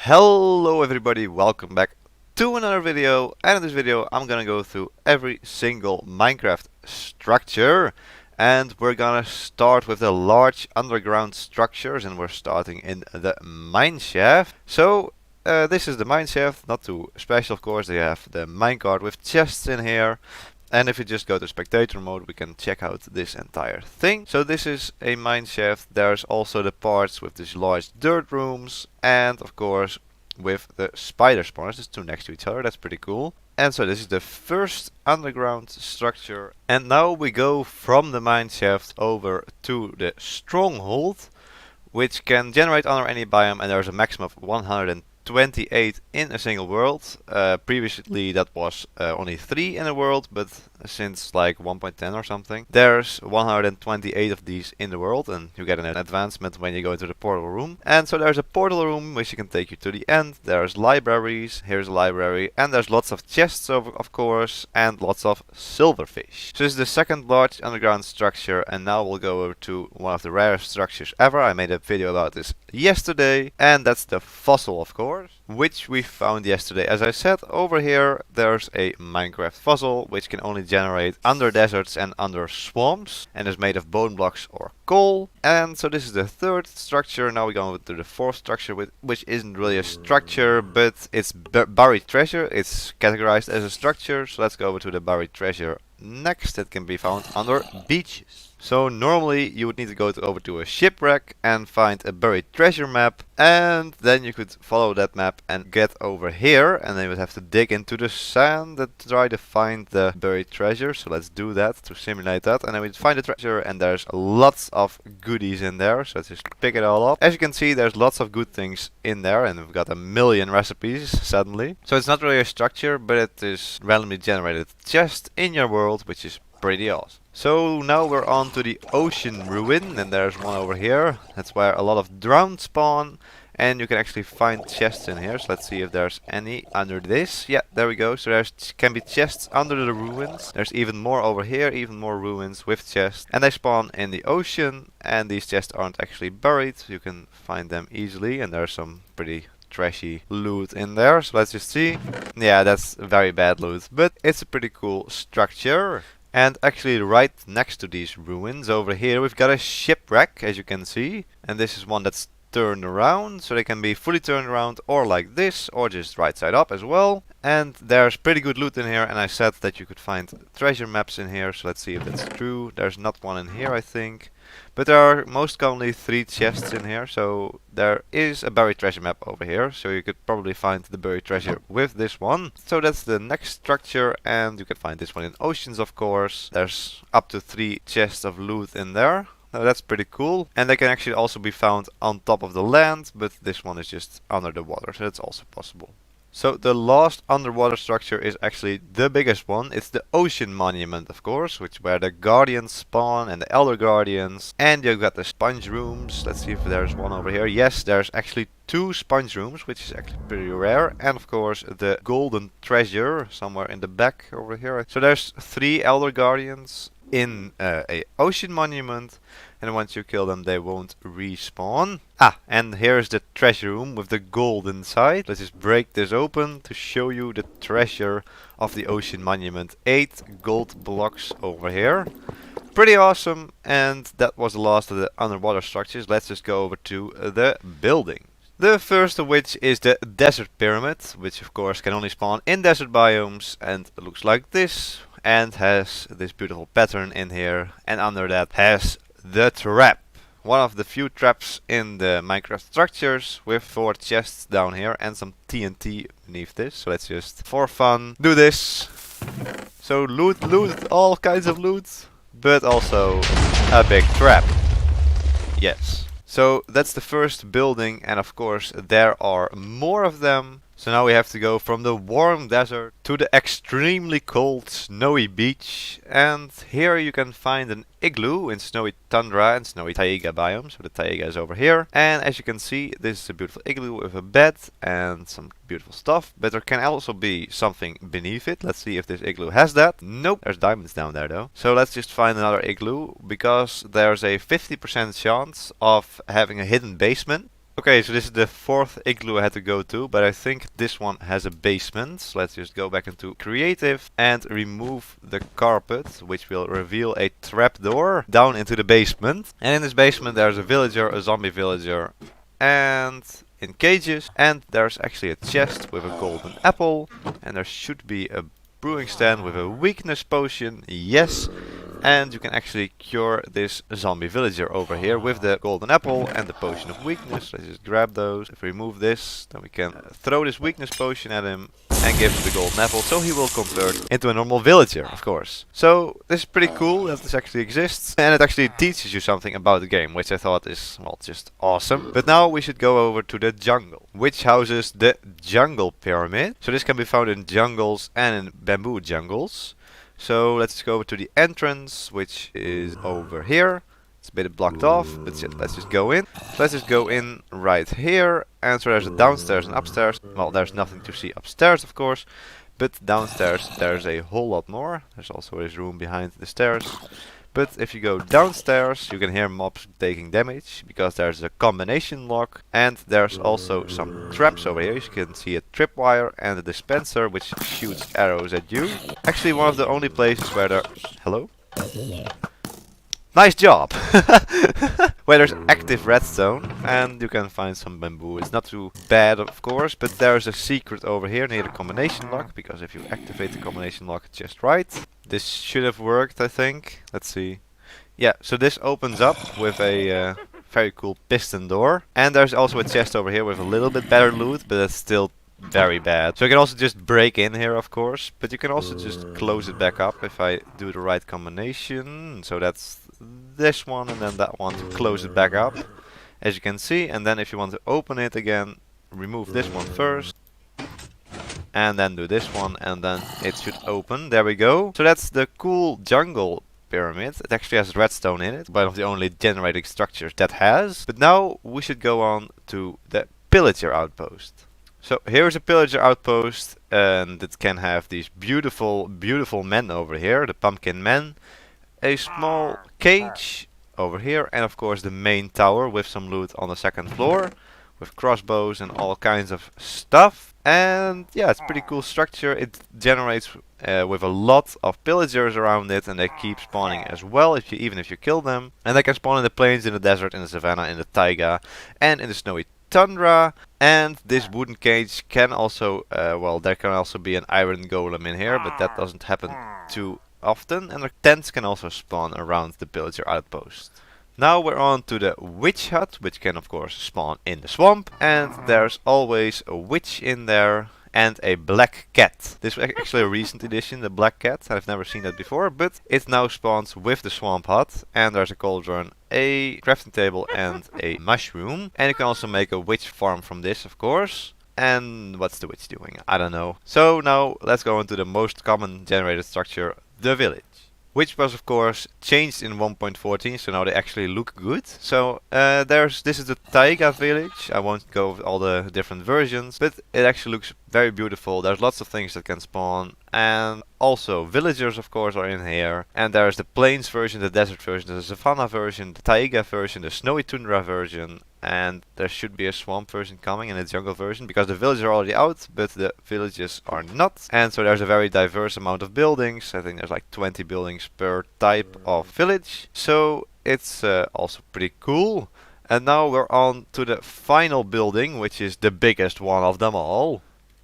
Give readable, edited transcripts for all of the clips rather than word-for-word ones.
Hello everybody, welcome back to another video, and in this video I'm gonna go through every single Minecraft structure, and we're gonna start with the large underground structures, and we're starting in the Mineshaft. So this is the Mineshaft, not too special of course. They have the minecart with chests in here. And if you just go to spectator mode, we can check out this entire thing. So this is a mineshaft. There's also the parts with these large dirt rooms, and of course with the spider spawners. There's two next to each other. That's pretty cool. And so this is the first underground structure. And now we go from the mineshaft over to the Stronghold, which can generate under any biome, and there's a maximum of 128 in a single world. Previously that was only 3 in a world, but since like 1.10 or something, there's 128 of these in the world, and you get an advancement when you go into the portal room. And so there's a portal room which can take you to the end. There's libraries, here's a library, and there's lots of chests of course, and lots of silverfish. So this is the second large underground structure, and now we'll go over to one of the rarest structures ever. I made a video about this yesterday, and that's the fossil of course, which we found yesterday. As I said, over here there's a Minecraft fossil which can only generate under deserts and under swamps, and is made of bone blocks or coal. And so this is the third structure. Now we go to the fourth structure, which isn't really a structure, but it's buried treasure. It's categorized as a structure, so let's go over to the buried treasure next. It can be found under beaches. So normally you would need to go over to a shipwreck and find a buried treasure map, and then you could follow that map and get over here, and then you would have to dig into the sand and try to find the buried treasure. So let's do that to simulate that, and then we'd find the treasure, and there's lots of goodies in there, so let's just pick it all up. As you can see, there's lots of good things in there, and we've got a million recipes suddenly. So it's not really a structure, but it is randomly generated chest in your world, which is pretty awesome. So now we're on to the ocean ruin, and there's one over here. That's where a lot of drowned spawn, and you can actually find chests in here. So let's see if there's any under this. Yeah, there we go. So there can be chests under the ruins. There's even more over here, even more ruins with chests, and they spawn in the ocean, and these chests aren't actually buried. You can find them easily, and there's some pretty trashy loot in there. So let's just see. Yeah, that's very bad loot, but it's a pretty cool structure. And actually right next to these ruins over here we've got a shipwreck, as you can see, and this is one that's turned around, so they can be fully turned around or like this, or just right side up as well. And there's pretty good loot in here, and I said that you could find treasure maps in here, so let's see if that's true. There's not one in here, I think, but there are most commonly 3 chests in here, so there is a buried treasure map over here, so you could probably find the buried treasure with this one. So that's the next structure, and you can find this one in oceans of course. There's up to 3 chests of loot in there. Now that's pretty cool, and they can actually also be found on top of the land, but this one is just under the water, so that's also possible. So the last underwater structure is actually the biggest one. It's the ocean monument of course, where the guardians spawn and the elder guardians, and you've got the sponge rooms. Let's see if there's one over here. Yes, there's actually 2 sponge rooms, which is actually pretty rare, and of course the golden treasure somewhere in the back over here. So there's 3 elder guardians in a ocean monument, and once you kill them they won't respawn. And here's the treasure room with the gold inside. Let's just break this open to show you the treasure of the ocean monument. 8 gold blocks over here. Pretty awesome, and that was the last of the underwater structures. Let's just go over to the building. The first of which is the desert pyramid, which of course can only spawn in desert biomes, and it looks like this, and has this beautiful pattern in here, and under that has the trap. One of the few traps in the Minecraft structures, with 4 chests down here and some TNT beneath this. So let's just, for fun, do this. So loot, all kinds of loot, but also a big trap. Yes. So that's the first building, and of course there are more of them. So now we have to go from the warm desert to the extremely cold snowy beach, and here you can find an igloo in snowy tundra and snowy taiga biome. So the taiga is over here, and as you can see this is a beautiful igloo with a bed and some beautiful stuff, but there can also be something beneath it. Let's see if this igloo has that. Nope, there's diamonds down there though. So let's just find another igloo, because there's a 50% chance of having a hidden basement. Okay, so this is the fourth igloo I had to go to, but I think this one has a basement. So let's just go back into creative and remove the carpet, which will reveal a trapdoor down into the basement. And in this basement there's a villager, a zombie villager, and in cages. And there's actually a chest with a golden apple, and there should be a brewing stand with a weakness potion, yes. And you can actually cure this zombie villager over here with the golden apple and the potion of weakness. Let's just grab those. If we remove this, then we can throw this weakness potion at him and give him the golden apple, so he will convert into a normal villager, of course. So this is pretty cool that this actually exists, and it actually teaches you something about the game, which I thought is, well, just awesome. But now we should go over to the jungle, which houses the jungle pyramid. So this can be found in jungles and in bamboo jungles. So let's go over to the entrance, which is over here. It's a bit blocked off, but let's just go in. So let's just go in right here. And so there's a downstairs and upstairs. Well, there's nothing to see upstairs, of course. But downstairs there's a whole lot more. There's also this room behind the stairs. But if you go downstairs, you can hear mobs taking damage, because there's a combination lock. And there's also some traps over here. You can see a tripwire and a dispenser which shoots arrows at you. Actually one of the only places where there... Hello? Nice job! Where there's active redstone, and you can find some bamboo. It's not too bad, of course, but there's a secret over here near the combination lock, because if you activate the combination lock just right, this should have worked, I think. Let's see. Yeah, so this opens up with a very cool piston door. And there's also a chest over here with a little bit better loot, but it's still very bad. So you can also just break in here, of course, but you can also just close it back up if I do the right combination. So that's this one and then that one to close it back up, as you can see. And then if you want to open it again, remove this one first and then do this one, and then it should open. There we go. So that's the cool jungle pyramid. It actually has redstone in it, one of the only generating structures that has. But now we should go on to the pillager outpost. So here's a pillager outpost, and it can have these beautiful men over here, the pumpkin men, a small cage over here, and of course the main tower with some loot on the second floor with crossbows and all kinds of stuff. And yeah, it's a pretty cool structure. It generates with a lot of pillagers around it, and they keep spawning as well, even if you kill them. And they can spawn in the plains, in the desert, in the savannah, in the taiga, and in the snowy tundra. And this wooden cage can also, well, there can also be an iron golem in here, but that doesn't happen too often. And the tents can also spawn around the pillager outpost. Now we're on to the witch hut, which can of course spawn in the swamp. And there's always a witch in there and a black cat. This is actually a recent addition, the black cat. I've never seen that before, but it now spawns with the swamp hut. And there's a cauldron, a crafting table and a mushroom. And you can also make a witch farm from this, of course. And what's the witch doing? I don't know. So now let's go into the most common generated structure, the village, which was of course changed in 1.14, so now they actually look good. So this is the taiga village. I won't go over all the different versions, but it actually looks very beautiful. There's lots of things that can spawn, and also villagers of course are in here. And there's the plains version, the desert version, the savannah version, the taiga version, the snowy tundra version, and there should be a swamp version coming, and a jungle version, because the villages are already out, but the villages are not. And so there's a very diverse amount of buildings. I think there's like 20 buildings per type of village. So it's also pretty cool. And now we're on to the final building, which is the biggest one of them all.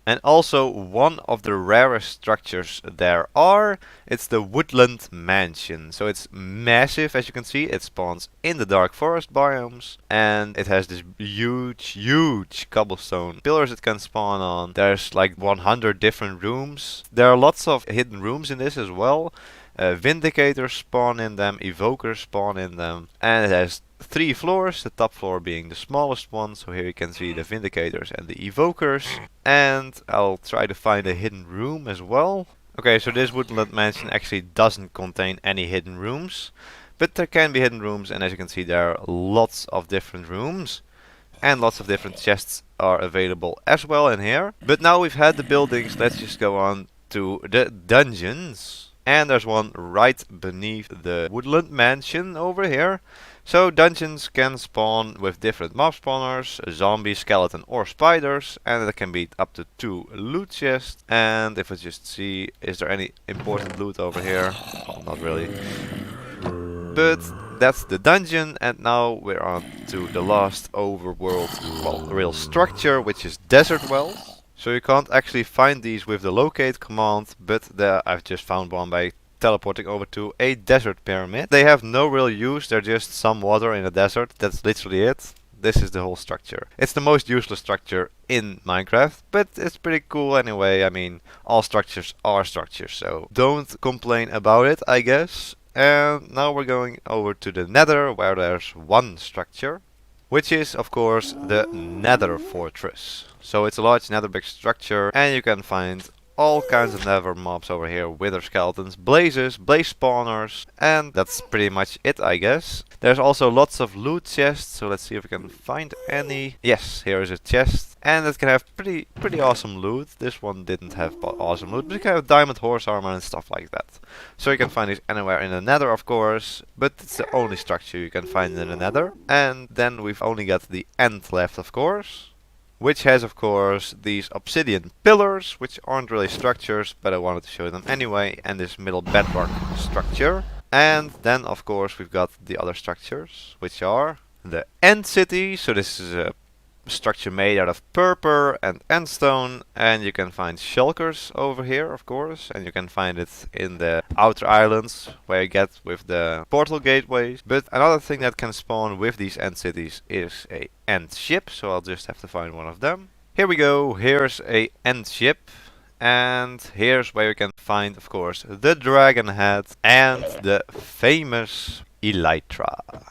And also one of the rarest structures there are. It's the Woodland mansion. So it's massive, as you can see. It spawns in the dark forest biomes, and it has this huge cobblestone pillars it can spawn on. There's like 100 different rooms. There are lots of hidden rooms in this as well. Vindicators spawn in them, evokers spawn in them, and it has 3 floors, the top floor being the smallest one. So here you can see the Vindicators and the Evokers. And I'll try to find a hidden room as well. Okay, so this Woodland mansion actually doesn't contain any hidden rooms, but there can be hidden rooms, and as you can see there are lots of different rooms. And lots of different chests are available as well in here. But now we've had the buildings, let's just go on to the dungeons. And there's one right beneath the Woodland mansion over here. So dungeons can spawn with different mob spawners, a zombie, skeleton or spiders, and it can be up to 2 loot chests. And if I just see, is there any important loot over here? Well, not really. But that's the dungeon, and now we're on to the last overworld, well, real structure, which is desert wells. So you can't actually find these with the locate command, but I've just found one by teleporting over to a desert pyramid. They have no real use, they're just some water in a desert, that's literally it. This is the whole structure. It's the most useless structure in Minecraft, but it's pretty cool anyway. I mean, all structures are structures, so don't complain about it, I guess. And now we're going over to the Nether, where there's one structure, which is of course the Nether fortress. So it's a large nether-brick structure, and you can find all kinds of nether mobs over here, wither skeletons, blazes, blaze spawners, and that's pretty much it, I guess. There's also lots of loot chests, so let's see if we can find any. Yes, here is a chest, and it can have pretty awesome loot. This one didn't have awesome loot, but you can have diamond horse armor and stuff like that. So you can find these anywhere in the Nether, of course, but it's the only structure you can find in the Nether. And then we've only got the end left, of course, which has of course these obsidian pillars, which aren't really structures, but I wanted to show them anyway, and this middle bedrock structure. And then of course we've got the other structures, which are the end city. So this is a structure made out of purple and endstone, and you can find shulkers over here, of course, and you can find it in the outer islands where you get with the portal gateways. But another thing that can spawn with these end cities is a end ship, so I'll just have to find one of them. Here we go, here's a end ship, and here's where you can find, of course, the dragon head and the famous elytra.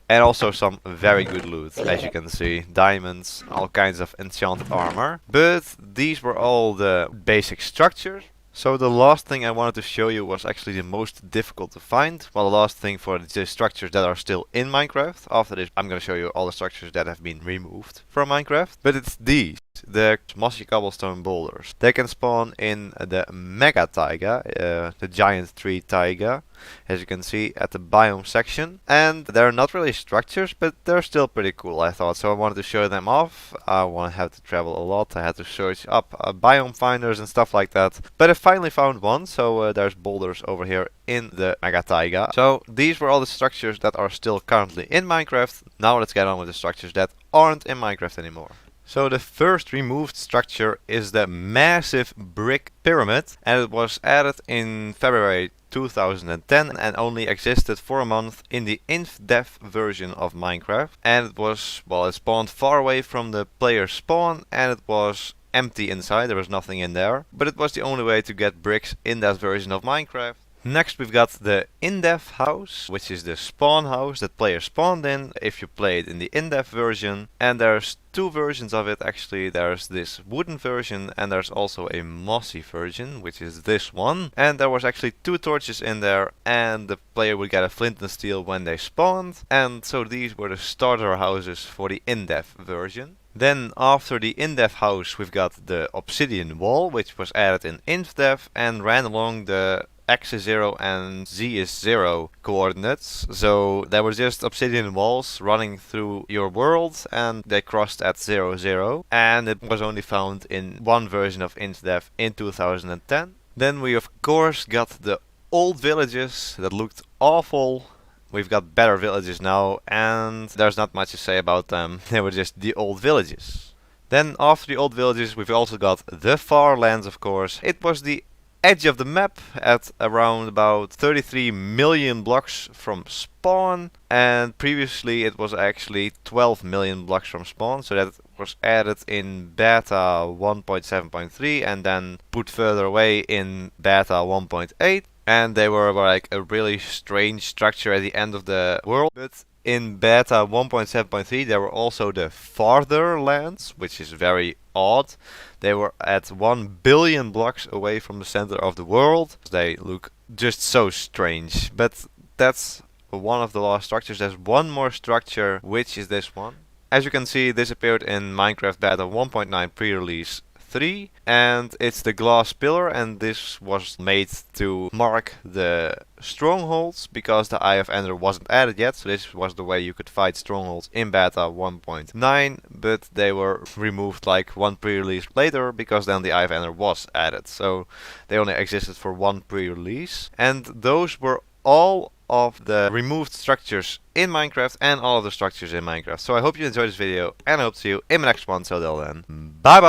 And also some very good loot, as you can see. Diamonds, all kinds of enchanted armor. But these were all the basic structures. So the last thing I wanted to show you was actually the most difficult to find. Well, the last thing for the structures that are still in Minecraft. After this, I'm going to show you all the structures that have been removed from Minecraft. But it's these, the mossy cobblestone boulders. They can spawn in the mega taiga, the giant tree taiga, as you can see at the biome section. And they're not really structures, but they're still pretty cool, I thought. So I wanted to show them off. I won't have to travel a lot. I had to search up biome finders and stuff like that. But I finally found one, so there's boulders over here in the mega taiga. So these were all the structures that are still currently in Minecraft. Now let's get on with the structures that aren't in Minecraft anymore. So the first removed structure is the massive brick pyramid, and it was added in February 2010 and only existed for a month in the Indev version of Minecraft. And it was, well, it spawned far away from the player's spawn, and it was empty inside, there was nothing in there. But it was the only way to get bricks in that version of Minecraft. Next we've got the Indev house, which is the spawn house that players spawned in if you played in the Indev version. And there's two versions of it actually. There's this wooden version and there's also a mossy version, which is this one. And there was actually two torches in there, and the player would get a flint and steel when they spawned. And so these were the starter houses for the Indev version. Then after the Indev house we've got the obsidian wall, which was added in Indev and ran along the X is 0 and Z is 0 coordinates. So there were just obsidian walls running through your world, and they crossed at 0, 0. And it was only found in one version of Indev in 2010. Then we of course got the old villages that looked awful. We've got better villages now, and there's not much to say about them. They were just the old villages. Then after the old villages we've also got the far lands, of course. It was the edge of the map at around about 33 million blocks from spawn, and previously it was actually 12 million blocks from spawn, so that was added in beta 1.7.3 and then put further away in beta 1.8, and they were like a really strange structure at the end of the world. But in beta 1.7.3 there were also the farther lands, which is very odd. They were at 1 billion blocks away from the center of the world. They look just so strange, but that's one of the last structures. There's one more structure, which is this one. As you can see, this appeared in Minecraft beta 1.9 pre-release 3, and it's the glass pillar, and this was made to mark the strongholds because the Eye of Ender wasn't added yet, so this was the way you could fight strongholds in beta 1.9, but they were removed like one pre-release later because then the Eye of Ender was added, so they only existed for one pre-release, and those were all of the removed structures in Minecraft and all of the structures in Minecraft. So I hope you enjoyed this video, and I hope to see you in my next one. So till then, bye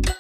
bye!